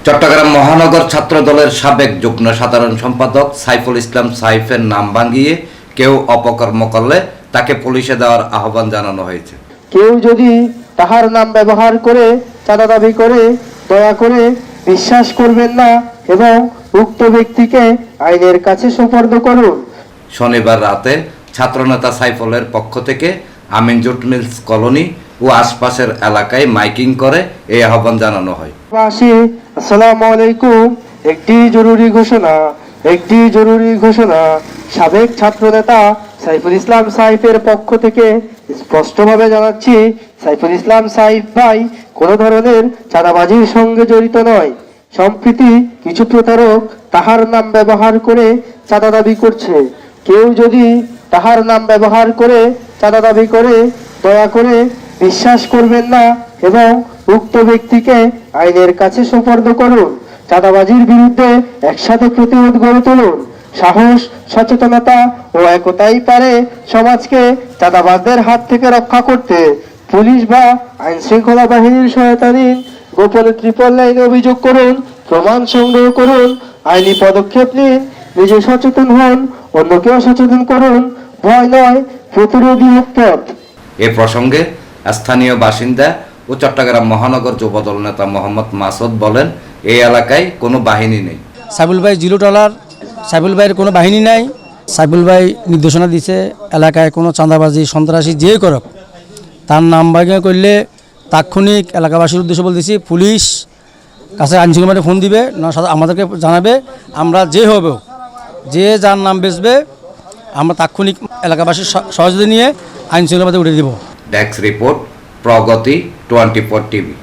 চট্টগ্রাম মহানগর ছাত্র দলের সাবেক যুগ্ম সাধারণ সম্পাদক সাইফুল ইসলাম সাইফের নাম ভাঙিয়ে কেউ অপকর্ম করলে তাকে পুলিশে দেওয়ার আহ্বান জানানো হয়েছে। কেউ যদি তাহার নাম ব্যবহার করে চাঁদা দাবি করে দয়া করে বিশ্বাস করবেন না এবং উক্ত ব্যক্তিকে আইনের কাছে সোপর্দ করুন। শনিবার রাতে ছাত্রনেতা সাইফুলের পক্ষ থেকে আমিন জুট মিলস কলোনি ও আশপাশের এলাকায় মাইকিং করে এই আহ্বান জানানো হয়। আসসালামু আলাইকুম। একটি জরুরি ঘোষণা। সাবেক ছাত্রনেতা সাইফুল ইসলাম সাইফের পক্ষ থেকে স্পষ্টভাবে জানাচ্ছি, সাইফুল ইসলাম সাইফ ভাই কোনো ধরনের চাঁদাবাজির সঙ্গে জড়িত নয়। সম্প্রতি কিছু প্রতারক তাহার নাম ব্যবহার করে চাঁদা দাবি করছে। কেউ যদি তাহার নাম ব্যবহার করে চাঁদা দাবি করে দয়া করে বিশ্বাস করবেন না এবং উক্ত ব্যক্তিকে আইনের কাছে সোপর্দ করুন। চাঁদাবাজির বিরুদ্ধে একসাথে প্রতিরোধ গড়ে তুলুন। সাহস, সচেতনতা ও একতাই পারে সমাজকে চাঁদাবাজদের হাত থেকে রক্ষা করতে। পুলিশ বা আইন শৃঙ্খলা বাহিনীর সহায়তা নিন। গোপনে ট্রিপল লাইনে অভিযোগ করুন, প্রমাণ সংগ্রহ করুন, আইনি পদক্ষেপ নিন। নিজে সচেতন হন, অন্যকেও সচেতন করুন। ভয় নয়, প্রতিরোধী পথ। এ প্রসঙ্গে স্থানীয় বাসিন্দা ও চট্টগ্রাম মহানগর যুবদল নেতা মোহাম্মদ মাসুদ বলেন, এই এলাকায় কোনো বাহিনী নেই। সাইফুল ভাই জিরো টলার, সাইফুল ভাইয়ের কোনো বাহিনী নাই। সাইফুল ভাই নির্দেশনা দিছে এলাকায় কোনো চাঁদাবাজি সন্ত্রাসী যে করক তার নাম ভাঙিয়ে করলে তাৎক্ষণিক এলাকাবাসীর উদ্দেশ্যে বলতেছি পুলিশ কাছে আইনশৃঙ্খলা ফোন দিবে, না আমাদেরকে জানাবে। আমরা যে হবে যে যার নাম বেচবে আমরা তাৎক্ষণিক এলাকাবাসীর সহযোগিতা নিয়ে আইনশৃঙ্খলা উঠে দিব। ডেস্ক রিপোর্ট, প্রগতি 24 টিভি।